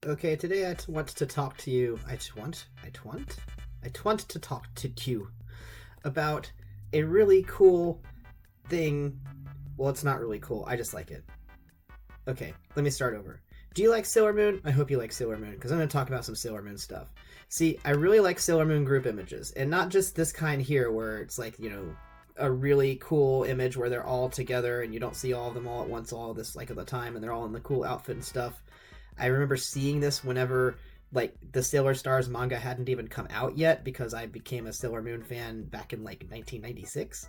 Okay, today I want to talk to you. I want to talk to you about a really cool thing. Well, it's not really cool. I just like it. Okay, let me start over. Do you like Sailor Moon? I hope you like Sailor Moon, because I'm going to talk about some Sailor Moon stuff. See, I really like Sailor Moon group images, and not just this kind here where it's like, a really cool image where they're all together and you don't see all of them all at once all this like at the time and they're all in the cool outfit and stuff. I remember seeing this whenever like the Sailor Stars manga hadn't even come out yet, because I became a Sailor Moon fan back in like 1996.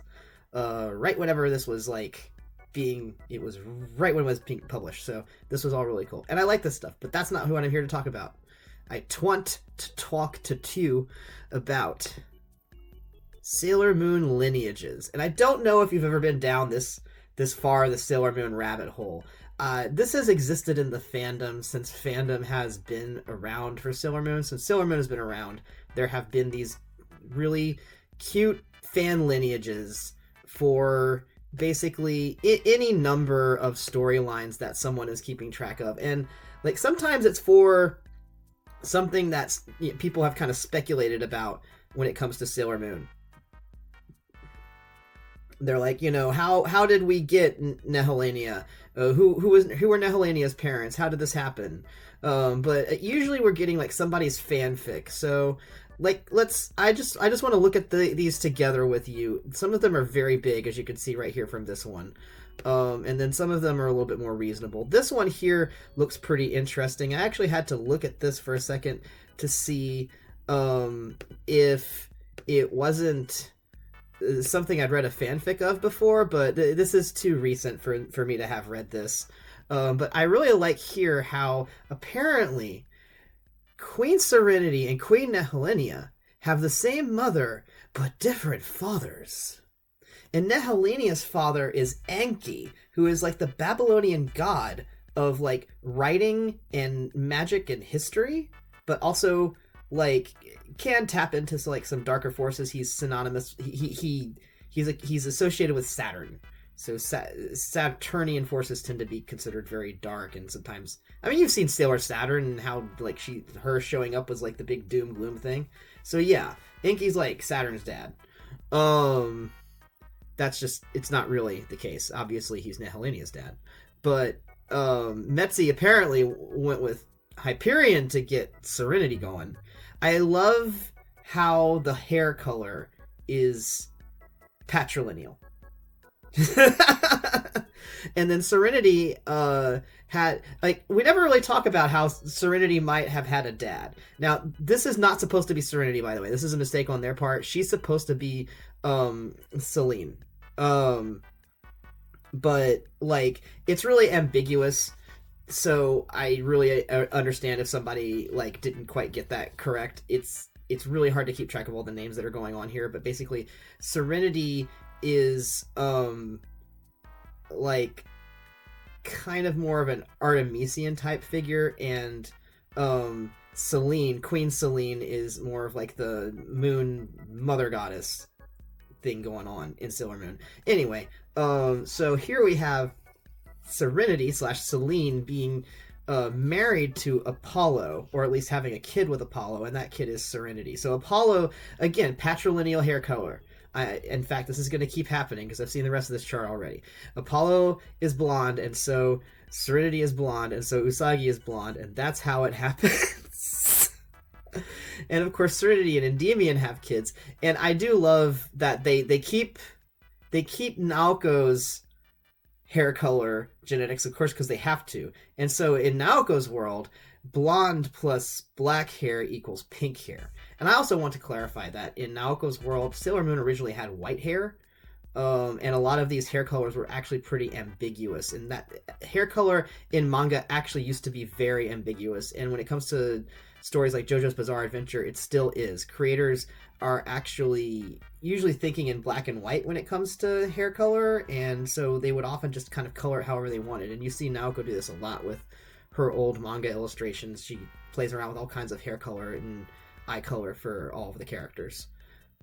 Right whenever this was like it was right when it was being published. So this was all really cool. And I like this stuff, but that's not who I'm here to talk about. I want to talk to you about Sailor Moon lineages. And I don't know if you've ever been down this far, the Sailor Moon rabbit hole. This has existed in the fandom since fandom has been around for Sailor Moon. Since Sailor Moon has been around, there have been these really cute fan lineages for basically any number of storylines that someone is keeping track of. And like sometimes it's for something that's people have kind of speculated about when it comes to Sailor Moon. They're like, how did we get Nehelania? Who were Nehelania's parents? How did this happen? But usually we're getting like somebody's fanfic. So like I just want to look at these together with you. Some of them are very big, as you can see right here from this one. And then some of them are a little bit more reasonable. This one here looks pretty interesting. I actually had to look at this for a second to see if it wasn't something I'd read a fanfic of before, but this is too recent for me to have read this. But I really like here how apparently Queen Serenity and Queen Nehelania have the same mother, but different fathers. And Nehelania's father is Enki, who is like the Babylonian god of like writing and magic and history, but also like can tap into like some darker forces. He's synonymous. He's associated with Saturn. So Saturnian forces tend to be considered very dark, and sometimes you've seen Sailor Saturn and how like her showing up was like the big doom gloom thing. So yeah, Enki's like Saturn's dad. That's just it's not really the case. Obviously, he's Nehelania's dad, but Metzi apparently went with Hyperion to get Serenity going. I love how the hair color is patrilineal. And then Serenity had like we never really talk about how Serenity might have had a dad. Now this is not supposed to be Serenity, by the way. This is a mistake on their part. She's supposed to be Celine. But like it's really ambiguous. So I really understand if somebody like didn't quite get that correct. It's really hard to keep track of all the names that are going on here, but basically Serenity is like kind of more of an Artemisian type figure, and Queen Celine is more of like the moon mother goddess thing going on in Sailor Moon. Anyway, so here we have Serenity / Celine being married to Apollo, or at least having a kid with Apollo, and that kid is Serenity. So Apollo, again, patrilineal hair color. In fact, this is going to keep happening because I've seen the rest of this chart already. Apollo is blonde, and so Serenity is blonde, and so Usagi is blonde, and that's how it happens. And of course, Serenity and Endymion have kids, and I do love that they keep Naoko's hair color genetics, of course, because they have to. And so in Naoko's world, blonde plus black hair equals pink hair. And I also want to clarify that in Naoko's world, Sailor Moon originally had white hair, and a lot of these hair colors were actually pretty ambiguous. And that hair color in manga actually used to be very ambiguous. And when it comes to stories like JoJo's Bizarre Adventure, it still is. Creators are actually usually thinking in black and white when it comes to hair color, and so they would often just kind of color it however they wanted. And you see Naoko do this a lot with her old manga illustrations. She plays around with all kinds of hair color and eye color for all of the characters.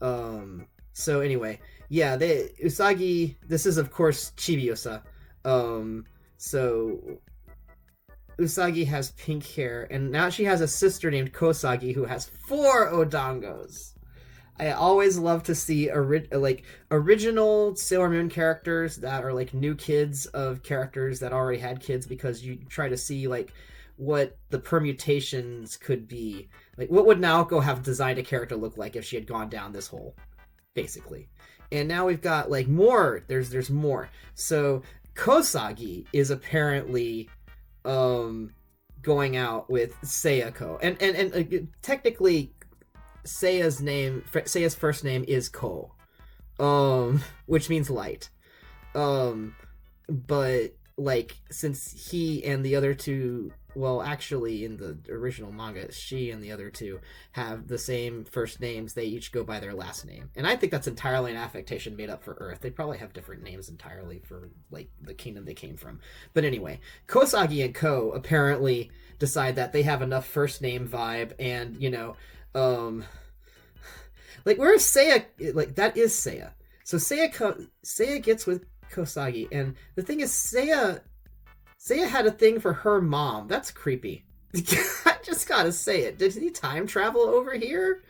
So anyway, yeah, Usagi, this is of course Chibiusa. So Usagi has pink hair, and now she has a sister named Kosagi who has 4 Odongos. I always love to see original Sailor Moon characters that are like new kids of characters that already had kids, because you try to see like what the permutations could be. Like, what would Naoko have designed a character look like if she had gone down this hole, basically. And now we've got like more. There's more. So Kosagi is apparently going out with Sayako, and technically Seiya's first name is Ko, which means light. But like, since he and the other two, well, actually in the original manga, she and the other two have the same first names, they each go by their last name. And I think that's entirely an affectation made up for Earth. They probably have different names entirely for like the kingdom they came from. But anyway, Kosagi and Ko apparently decide that they have enough first name vibe, and like, where's Seiya? Like, that is Seiya. So Seiya gets with Kosagi, and the thing is, Seiya had a thing for her mom. That's creepy. I just gotta say it. Did he time travel over here?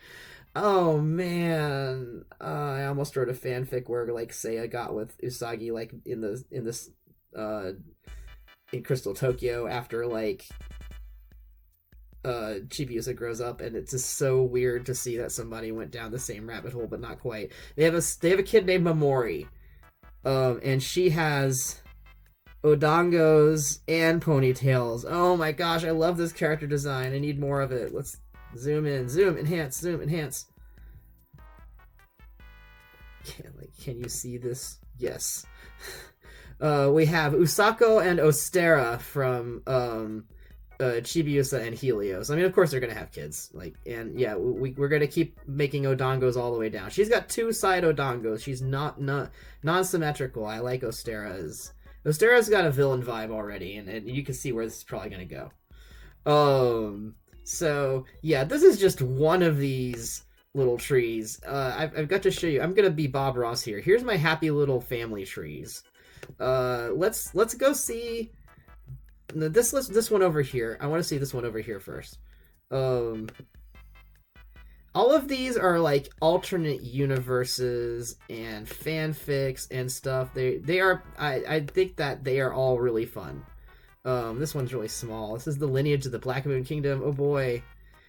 Oh man, I almost wrote a fanfic where like Seiya got with Usagi like in Crystal Tokyo after like Chibiusa grows up, and it's just so weird to see that somebody went down the same rabbit hole, but not quite. They have a kid named Mamori, and she has Odongos and ponytails. Oh my gosh, I love this character design. I need more of it. Let's zoom in, zoom, enhance, zoom, enhance. Can you see this? Yes. We have Usako and Ostera from Chibiusa and Helios. I mean, of course they're gonna have kids. Like, and yeah, we're gonna keep making Odongos all the way down. She's got 2 side Odongos. She's not non-symmetrical. I like Ostera's. Ostera's got a villain vibe already, and you can see where this is probably gonna go. So yeah, this is just one of these little trees. I've got to show you. I'm gonna be Bob Ross here. Here's my happy little family trees. Let's go see this one over here. I want to see this one over here first. All of these are like alternate universes and fanfics and stuff. They are. I think that they are all really fun. This one's really small. This is the lineage of the Black Moon Kingdom. Oh boy,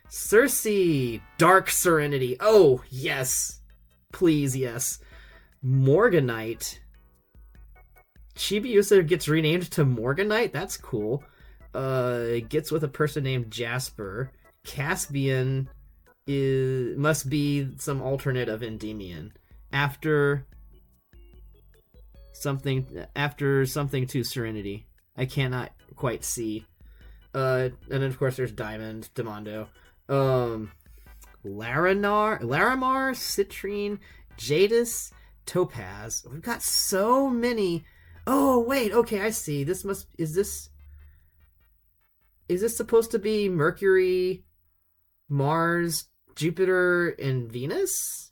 Circe, Dark Serenity. Oh yes, please yes. Morganite. Chibiusa gets renamed to Morganite. That's cool. Gets with a person named Jasper. Caspian must be some alternate of Endymion. After something to Serenity. I cannot quite see. And then of course there's Diamond, Demondo. Larimar, Citrine, Jadis, Topaz. We've got so many. Oh wait, okay, I see. Is this supposed to be Mercury, Mars, Jupiter, and Venus?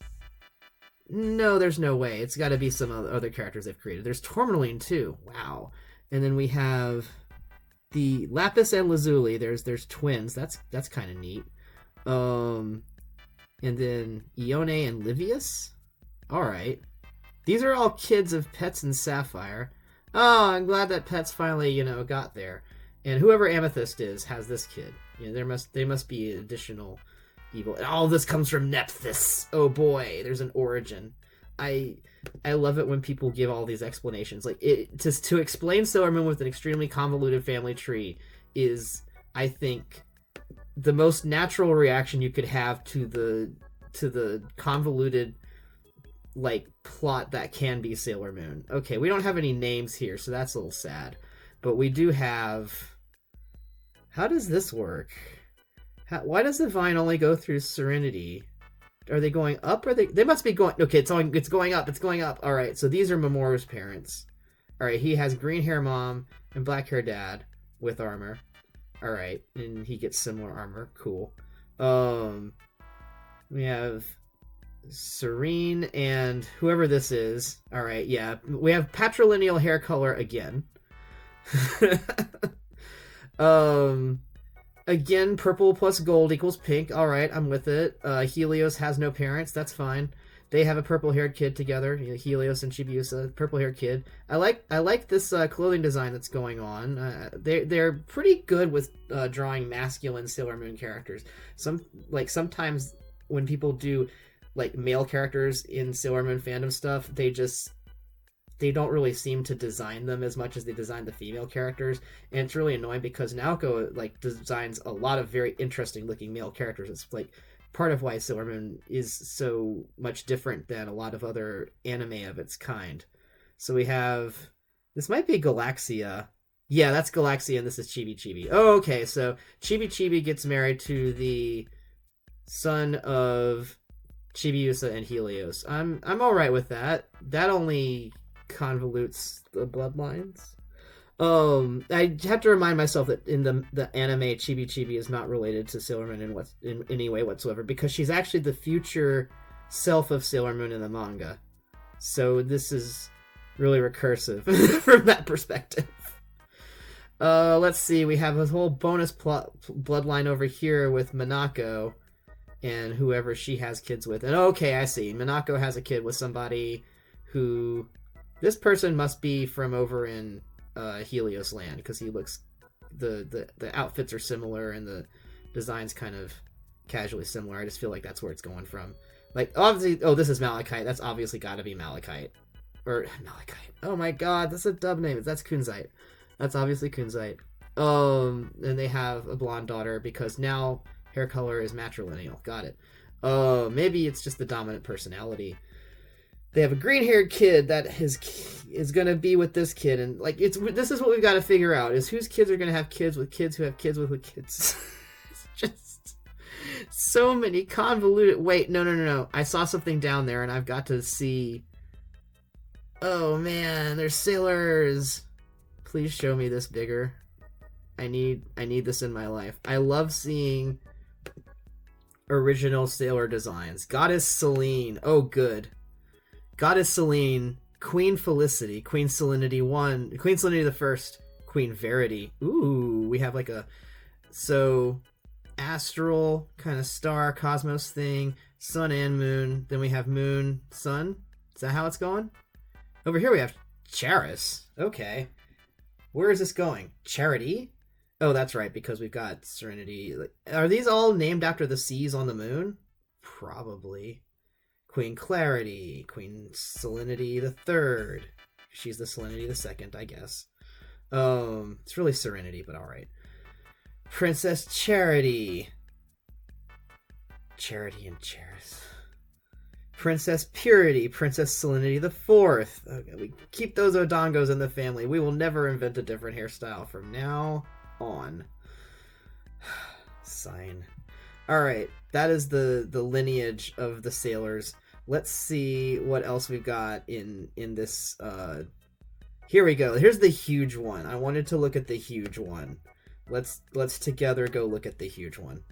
No, there's no way. It's got to be some other characters they've created. There's Tourmaline too. Wow. And then we have the Lapis and Lazuli. There's twins. That's kind of neat. And then Ione and Livius. All right. These are all kids of Pets and Sapphire. Oh, I'm glad that Pets finally, got there. And whoever Amethyst is has this kid. They must be additional evil. And all this comes from Nephthys. Oh boy, there's an origin. I love it when people give all these explanations. Like, to explain Sailor Moon with an extremely convoluted family tree is, I think, the most natural reaction you could have to the convoluted like plot that can be Sailor Moon. Okay, we don't have any names here, so that's a little sad. But we do have... How does this work? Why does the vine only go through Serenity? Are they going up? Or they must be going... Okay, it's going up. It's going up. All right, so these are Mamoru's parents. All right, he has green hair mom and black hair dad with armor. All right, and he gets similar armor. Cool. We have Serene and whoever this is. All right, yeah. We have patrilineal hair color again. Um, Again, purple plus gold equals pink. All right, I'm with it. Helios has no parents. That's fine. They have a purple-haired kid together. Helios and Chibiusa, purple-haired kid. I like this clothing design that's going on. They're pretty good with drawing masculine Sailor Moon characters. Sometimes when people do like male characters in Sailor Moon fandom stuff, they don't really seem to design them as much as they design the female characters, and it's really annoying because Naoko like designs a lot of very interesting looking male characters. It's like part of why Sailor Moon is so much different than a lot of other anime of its kind. So we have, this might be Galaxia. Yeah, that's Galaxia, and this is Chibi Chibi. Oh, okay, so Chibi Chibi gets married to the son of Chibiusa and Helios. I'm all right with that. That only convolutes the bloodlines. I have to remind myself that in the anime, Chibi Chibi is not related to Sailor Moon in any way whatsoever, because she's actually the future self of Sailor Moon in the manga. So this is really recursive from that perspective. Let's see, we have a whole bonus bloodline over here with Minako and whoever she has kids with. And okay, I see. Minako has a kid with somebody who... This person must be from over in Helios Land, because he looks... The outfits are similar and the design's kind of casually similar. I just feel like that's where it's going from. Like, obviously... Oh, this is Malachite. That's obviously got to be Malachite. Or Malachite. Oh my god, that's a dub name. That's Kunzite. That's obviously Kunzite. And they have a blonde daughter because now hair color is matrilineal. Got it. Maybe it's just the dominant personality. They have a green-haired kid that is gonna be with this kid, and like this is what we've got to figure out: is whose kids are gonna have kids with kids who have kids with kids. It's just so many convoluted. Wait, no! I saw something down there, and I've got to see. Oh man, there's sailors. Please show me this bigger. I need this in my life. I love seeing original sailor designs. Goddess Selene. Oh, good. Goddess Selene, Queen Felicity, Queen Salinity 1, Queen Salinity the First, Queen Verity. Ooh, we have like so astral kind of star cosmos thing, sun and moon. Then we have moon, sun. Is that how it's going? Over here we have Charis. Okay. Where is this going? Charity? Oh, that's right, because we've got Serenity. Are these all named after the seas on the moon? Probably. Queen Clarity, Queen Salinity the Third. She's the Salinity the Second, I guess. It's really Serenity, but alright. Princess Charity. Charity and Charis. Princess Purity, Princess Salinity the Fourth. Okay, we keep those Odongos in the family. We will never invent a different hairstyle from now on. Sign. Alright, that is the lineage of the sailors. Let's see what else we've got in this. Here we go. Here's the huge one. I wanted to look at the huge one. Let's together go look at the huge one.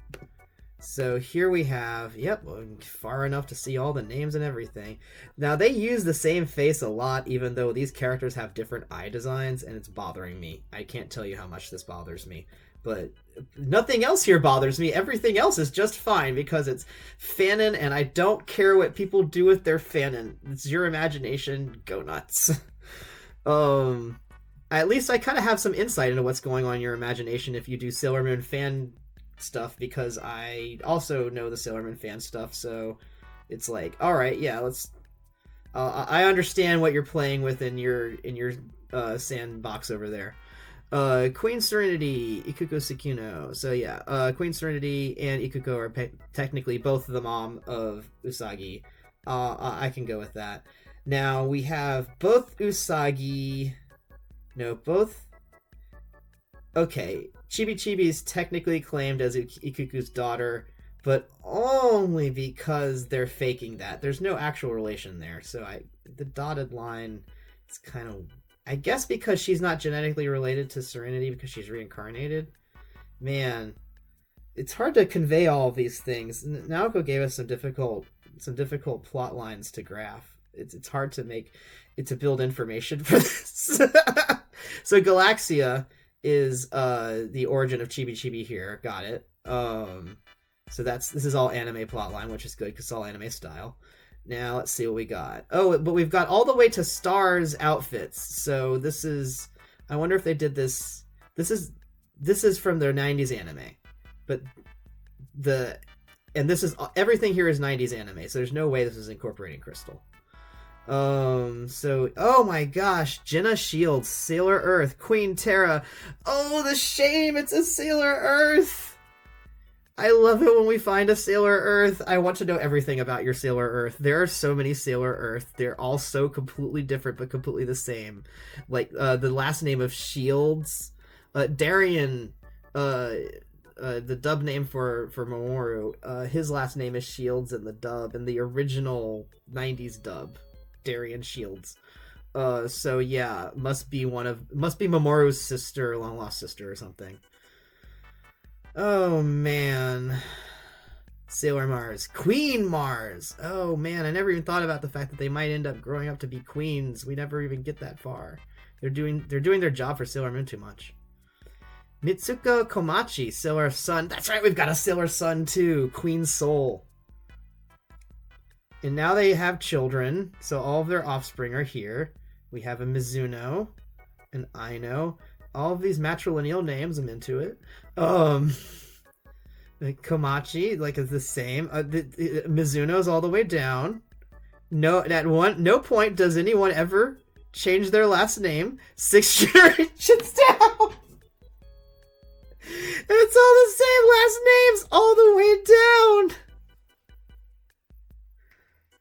So here we have, yep, far enough to see all the names and everything. Now, they use the same face a lot, even though these characters have different eye designs, and it's bothering me. I can't tell you how much this bothers me. But nothing else here bothers me. Everything else is just fine, because it's fanon, and I don't care what people do with their fanon. It's your imagination. Go nuts. At least I kind of have some insight into what's going on in your imagination if you do Sailor Moon fan stuff, because I also know the Sailor Moon fan stuff, so it's like, all right, yeah, let's. I understand what you're playing with in your sandbox over there. Queen Serenity, Ikuko Tsukino. So yeah, Queen Serenity and Ikuko are technically both the mom of Usagi. I can go with that. Now we have both Usagi. No, both. Okay, Chibi Chibi is technically claimed as Ikuku's daughter, but only because they're faking that. There's no actual relation there. So the dotted line is kind of, I guess, because she's not genetically related to Serenity because she's reincarnated. Man, it's hard to convey all of these things. Naoko gave us some difficult plot lines to graph. It's hard to build information for this. So Galaxia is the origin of Chibi Chibi here. Got it. So this is all anime plotline, which is good because it's all anime style. Now let's see what we got. Oh, but we've got all the way to Star's outfits. So this is, I wonder if they did this. This is from their 90s anime, but this is everything here is 90s anime. So there's no way this is incorporating Crystal. So, oh my gosh, Jenna Shields, Sailor Earth, Queen Terra. Oh, the shame, it's a Sailor Earth. I love it when we find a Sailor Earth. I want to know everything about your Sailor Earth. There are so many Sailor Earth. They're all so completely different, but completely the same. Like, the last name of Shields, Darien, the dub name for Mamoru, his last name is Shields in the dub, in the original 90s dub. Darien Shields. So yeah, must be Mamoru's sister, long lost sister or something. Oh man. Sailor Mars. Queen Mars! Oh man, I never even thought about the fact that they might end up growing up to be queens. We never even get that far. They're doing their job for Sailor Moon too much. Mitsuko Komachi, Sailor Sun. That's right, we've got a Sailor Sun too. Queen Soul. And now they have children, so all of their offspring are here. We have a Mizuno, an Aino. All of these matrilineal names, I'm into it. Komachi, like, is the same. Mizuno's all the way down. No point does anyone ever change their last name 6 generations down. It's all the same last names all the way down.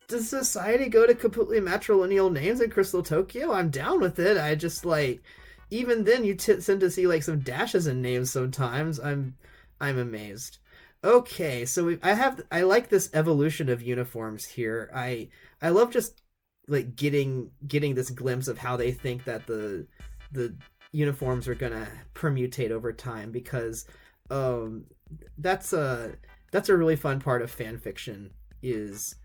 Does society go to completely matrilineal names in Crystal Tokyo? I'm down with it. I just, like, even then you tend to see, like, some dashes in names sometimes. I'm amazed. Okay, so I like this evolution of uniforms here. I love just, like, getting this glimpse of how they think that the uniforms are gonna permutate over time, because that's a really fun part of fan fiction. Is,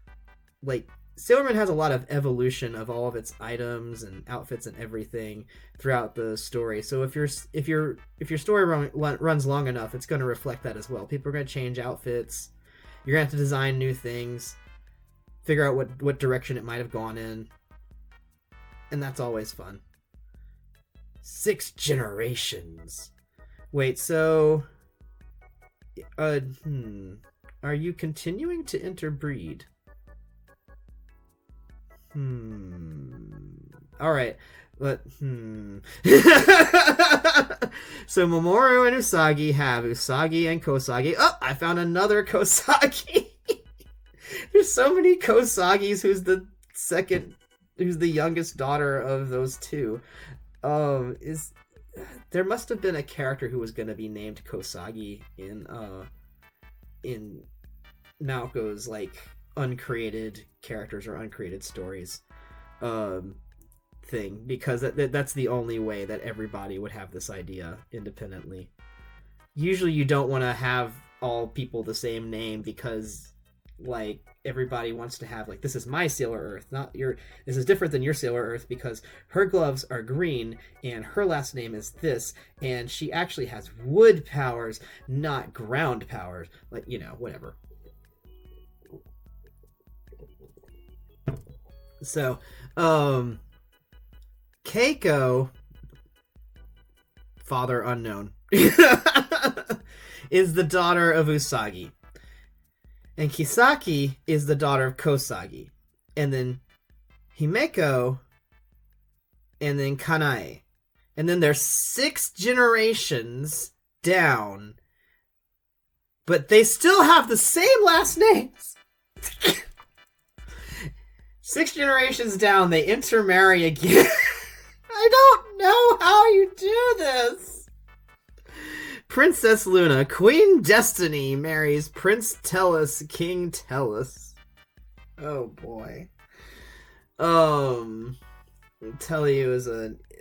like, Sailor Moon has a lot of evolution of all of its items and outfits and everything throughout the story. So if your story runs long enough, it's going to reflect that as well. People are going to change outfits. You're going to have to design new things, figure out what direction it might have gone in, and that's always fun. 6 generations. Wait, so are you continuing to interbreed? All right, but So Mamoru and Usagi have Usagi and Kosagi. Oh, I found another Kosagi. There's so many Kosagis. Who's the youngest daughter of those two? There must have been a character who was going to be named Kosagi in Naoko's, like, uncreated characters or uncreated stories thing, because that's the only way that everybody would have this idea independently. Usually you don't want to have all people the same name, because, like, everybody wants to have, like, this is my Sailor Earth, not your, this is different than your Sailor Earth because her gloves are green and her last name is this and she actually has wood powers, not ground powers. Like, you know, whatever. So, Keiko, father unknown, is the daughter of Usagi. And Kisaki is the daughter of Kosagi. And then Himeko, and then Kanae. And then they're 6 generations down, but they still have the same last names. 6 generations down, they intermarry again. I don't know how you do this. Princess Luna, Queen Destiny, marries Prince Tellus, King Tellus. Oh boy. Tellu is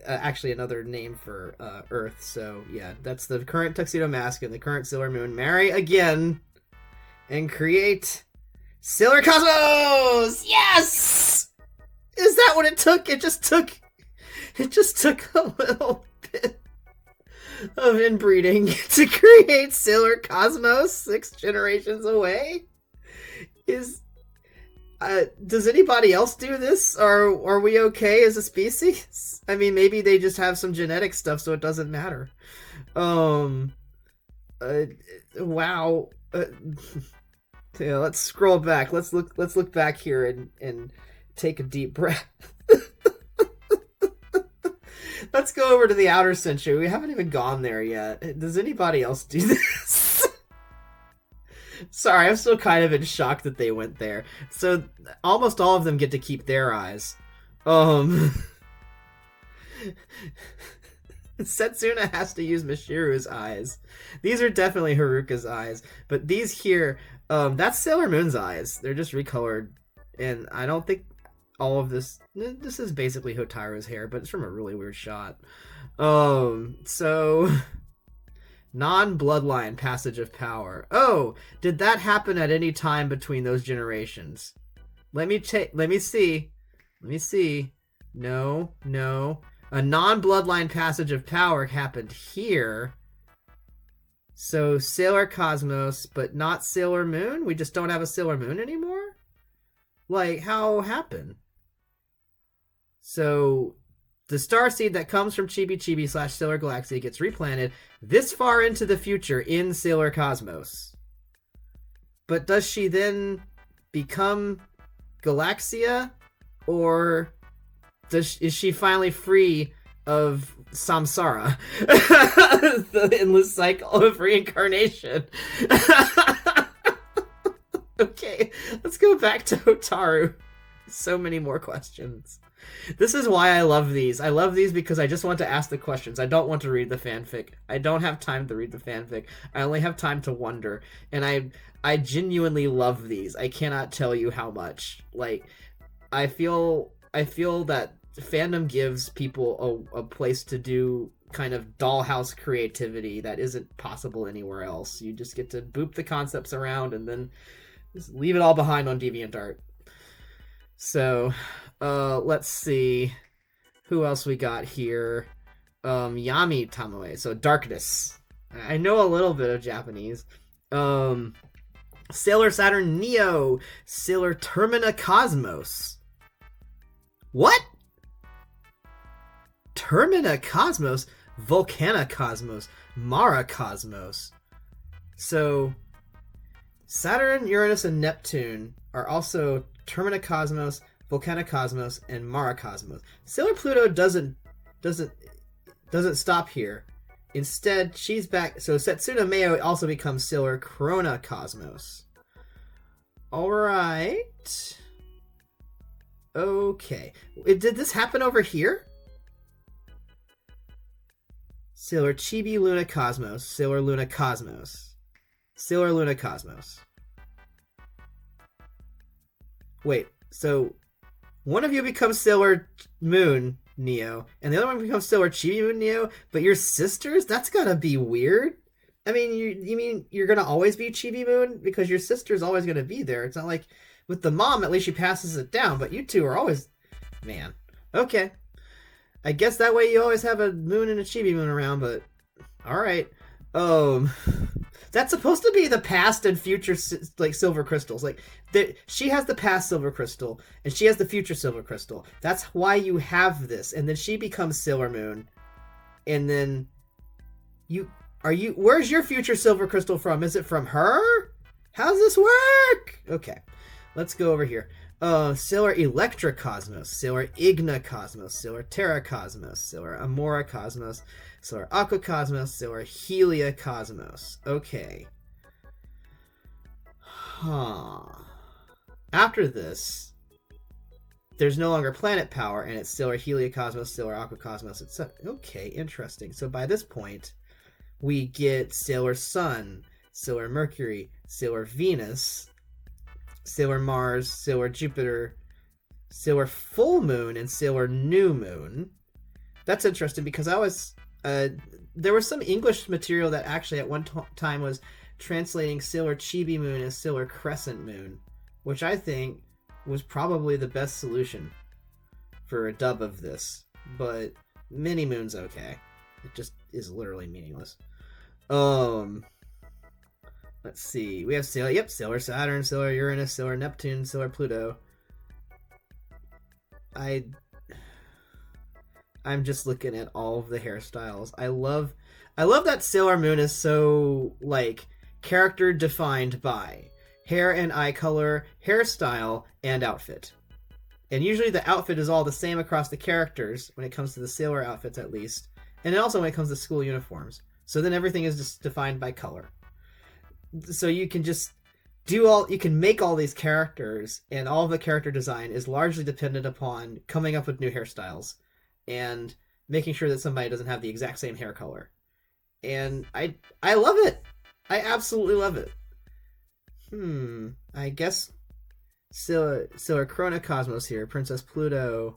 actually another name for Earth. So yeah, that's the current Tuxedo Mask and the current Sailor Moon marry again and create Sailor Cosmos! Yes! Is that what it took? It just took a little bit. of inbreeding to create Sailor Cosmos 6 generations away? Does anybody else do this? Or are we okay as a species? I mean, maybe they just have some genetic stuff, so it doesn't matter. Wow. Yeah, let's scroll back. Let's look back here and take a deep breath. Let's go over to the outer century. We haven't even gone there yet. Does anybody else do this? Sorry, I'm still kind of in shock that they went there. So almost all of them get to keep their eyes. Setsuna has to use Mishiru's eyes. These are definitely Haruka's eyes, but these here, that's Sailor Moon's eyes. They're just recolored, and I don't think all of this is basically Hotaru's hair, but it's from a really weird shot. So non-bloodline passage of power. Oh, did that happen at any time between those generations? Let me see. No. A non-bloodline passage of power happened here. So Sailor Cosmos, but not Sailor Moon? We just don't have a Sailor Moon anymore? Like, how happened? So the starseed that comes from Chibi Chibi / Sailor Galaxy gets replanted this far into the future in Sailor Cosmos. But does she then become Galaxia? Or is she finally free of samsara? The endless cycle of reincarnation. Okay, let's go back to Hotaru. So many more questions. This is why I love these. I love these because I just want to ask the questions. I don't want to read the fanfic. I don't have time to read the fanfic. I only have time to wonder. And I genuinely love these. I cannot tell you how much. Like, I feel that fandom gives people a place to do kind of dollhouse creativity that isn't possible anywhere else. You just get to boop the concepts around and then just leave it all behind on DeviantArt. So, let's see who else we got here. Yami Tamae, so darkness. I know a little bit of Japanese. Sailor Saturn Neo, Sailor Termina Cosmos. What? Termina Cosmos, Volcana Cosmos, Mara Cosmos. So Saturn, Uranus, and Neptune are also Termina Cosmos, Volcana Cosmos, and Mara Cosmos. Sailor Pluto doesn't stop here. Instead, she's back. So Setsuna Meo also becomes Sailor Corona Cosmos. All right. Okay. Did this happen over here? Sailor Chibi Luna Cosmos, Sailor Luna Cosmos, Sailor Luna Cosmos. Wait, so one of you becomes Sailor Moon Neo, and the other one becomes Sailor Chibi Moon Neo, but you're sisters? That's gotta be weird. I mean, you mean you're gonna always be Chibi Moon? Because your sister's always gonna be there. It's not like with the mom, at least she passes it down, but you two are always... Man. Okay. I guess that way you always have a moon and a Chibi Moon around, but... Alright. That's supposed to be the past and future, like, Silver Crystals. Like, she has the past Silver Crystal, and she has the future Silver Crystal. That's why you have this. And then she becomes Sailor Moon. And then... Where's your future Silver Crystal from? Is it from her? How's this work? Okay. Let's go over here. Sailor Electra Cosmos, Sailor Igna Cosmos, Sailor Terra Cosmos, Sailor Amora Cosmos, Sailor Aqua Cosmos, Sailor Helia Cosmos. Okay. After this, there's no longer planet power, and it's Sailor Helia Cosmos, Sailor Aqua Cosmos, etc. Okay, interesting. So by this point, we get Sailor Sun, Sailor Mercury, Sailor Venus, Sailor Mars, Sailor Jupiter, Sailor Full Moon, and Sailor New Moon. That's interesting because there was some English material that actually at one time was translating Sailor Chibi Moon as Sailor Crescent Moon, which I think was probably the best solution for a dub of this. But Mini Moon's okay. It just is literally meaningless. Let's see. We have Sailor Saturn, Sailor Uranus, Sailor Neptune, Sailor Pluto. I'm just looking at all of the hairstyles. I love that Sailor Moon is so like character defined by hair and eye color, hairstyle, and outfit. And usually the outfit is all the same across the characters when it comes to the sailor outfits at least. And also when it comes to school uniforms. So then everything is just defined by color. So you can just you can make all these characters, and all of the character design is largely dependent upon coming up with new hairstyles and making sure that somebody doesn't have the exact same hair color. And I love it. I absolutely love it. I guess Sailor Chronocosmos here, Princess Pluto.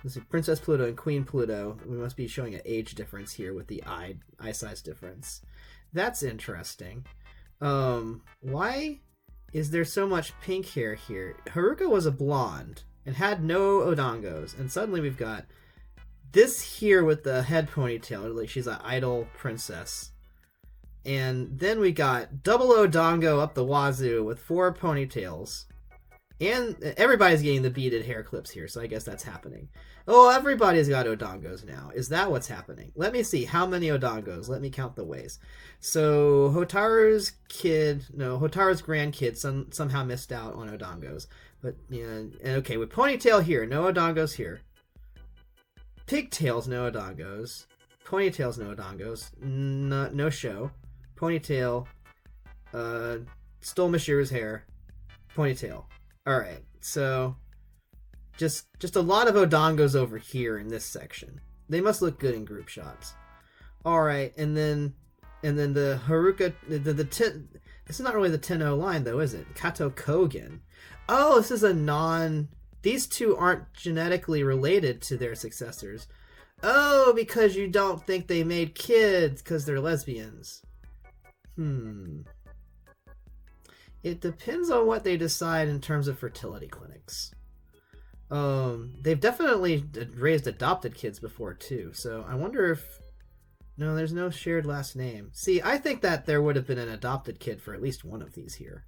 Let's see, Princess Pluto and Queen Pluto. We must be showing an age difference here with the eye size difference. That's interesting. Why is there so much pink hair here? Haruka was a blonde and had no odongos, and suddenly we've got this here with the head ponytail, like she's an idol princess. And then we got double odongo up the wazoo with 4 ponytails. And everybody's getting the beaded hair clips here, so I guess that's happening. Oh, everybody's got odongos now. Is that what's happening? Let me see. How many odongos? Let me count the ways. So Hotaru's grandkid somehow missed out on odongos. But, yeah, okay, with ponytail here, no odongos here. Pigtails, no odongos. Ponytails, no odongos. No show. Ponytail. Stole Mashiru's hair. Ponytail. Alright, so just a lot of odongos over here in this section. They must look good in group shots. Alright, and then the Haruka, this is not really the Tenno line though, is it? Kato Kogen. Oh, this is these two aren't genetically related to their successors. Oh, because you don't think they made kids because they're lesbians. It depends on what they decide in terms of fertility clinics. They've definitely raised adopted kids before too, so I wonder if... No, there's no shared last name. See, I think that there would have been an adopted kid for at least one of these here.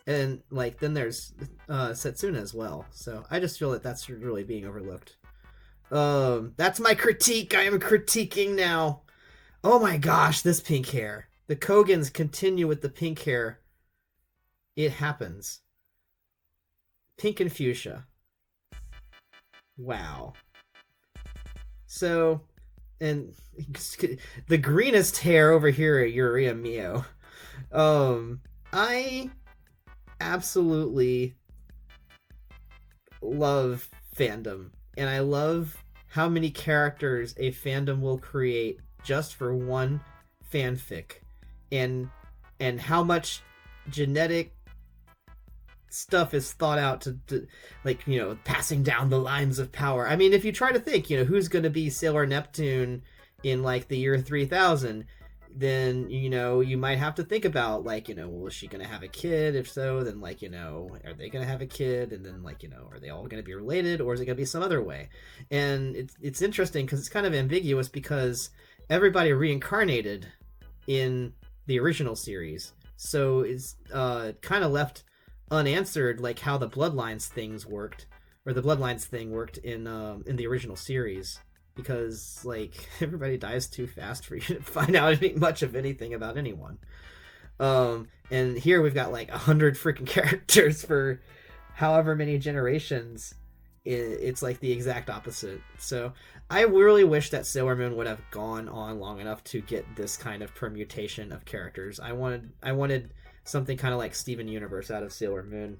And, like, then there's Setsuna as well, so I just feel that that's really being overlooked. That's my critique! I am critiquing now! Oh my gosh, this pink hair. The Kogans continue with the pink hair. It happens. Pink and fuchsia. Wow. So, and the greenest hair over here at Yuria Mio. I absolutely love fandom. And I love how many characters a fandom will create just for one fanfic. And how much genetic stuff is thought out to like, you know, passing down the lines of power. I mean, if you try to think, you know, who's going to be Sailor Neptune in like the year 3000, then, you know, you might have to think about like, you know, well, is she going to have a kid? If so, then like, you know, are they going to have a kid? And then like, you know, are they all going to be related, or is it going to be some other way? And it's interesting because it's kind of ambiguous because everybody reincarnated in the original series. So it's kind of left unanswered like how the bloodlines things worked, or the bloodlines thing worked in the original series, because like everybody dies too fast for you to find out much of anything about anyone. And here we've got like 100 freaking characters for however many generations. It's like the exact opposite. So I really wish that Sailor Moon would have gone on long enough to get this kind of permutation of characters. I wanted something kind of like Steven Universe out of Sailor Moon.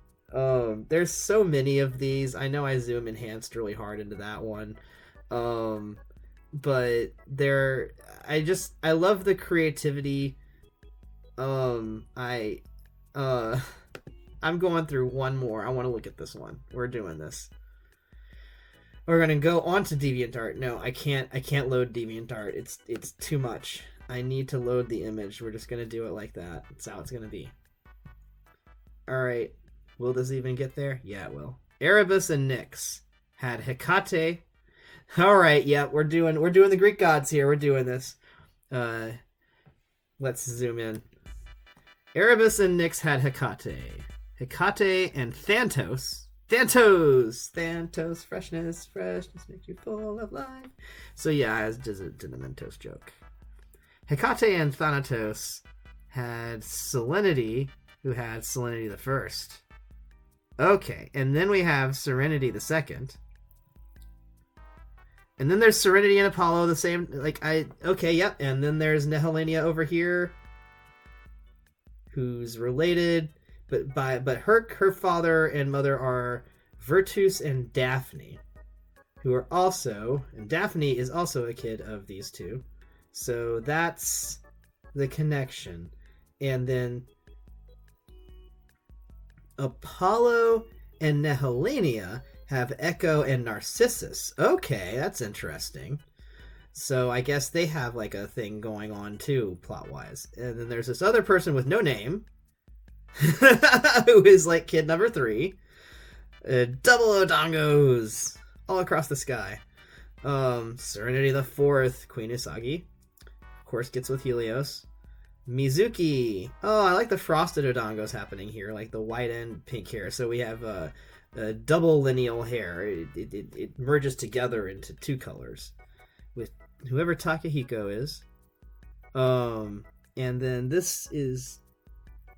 There's so many of these. I know I zoom enhanced really hard into that one. But I love the creativity. I'm going through one more. I want to look at this one. We're doing this. We're gonna go on to DeviantArt. No, I can't load DeviantArt. It's too much. I need to load the image. We're just gonna do it like that. That's how it's gonna be. Alright. Will this even get there? Yeah, it will. Erebus and Nyx had Hecate, All right, yeah, we're doing the Greek gods here. We're doing this. Uh, let's zoom in. Erebus and Nyx had Hecate. Hecate and Thantos. Thantos, freshness makes you full of life. So yeah, I did a Mentos joke. Hecate and Thanatos had Salinity, who had Salinity the First. Okay, and then we have Serenity the Second. And then there's Serenity and Apollo, the same, okay, yep. And then there's Nehelenia over here, who's related, but her father and mother are Virtus and Daphne, who are also, and Daphne is also a kid of these two. So that's the connection. And then Apollo and Nehelenia have Echo and Narcissus. Okay, that's interesting. So I guess they have like a thing going on too, plot-wise. And then there's this other person with no name, who is like kid number 3. Double Odongos all across the sky. Serenity the Fourth, Queen Usagi, of course, gets with Helios. Mizuki. Oh, I like the frosted Odongos happening here, like the white and pink hair. So we have a double lineal hair. It merges together into 2 colors with whoever Takahiko is. And then this is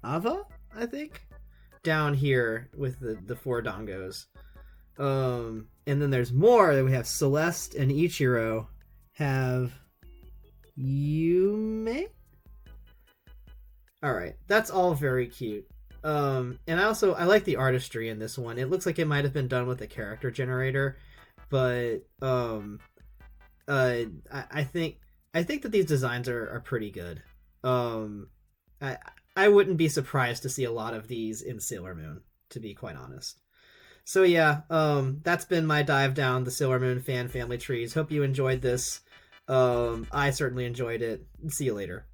Ava, I think, down here with the 4 Dongos. And then there's more. We have Celeste and Ichiro have Yume. All right, that's all very cute. And I like the artistry in this one. It looks like it might have been done with a character generator, but I think that these designs are pretty good. I wouldn't be surprised to see a lot of these in Sailor Moon, to be quite honest. So yeah, that's been my dive down the Sailor Moon fan family trees. Hope you enjoyed this. I certainly enjoyed it. See you later.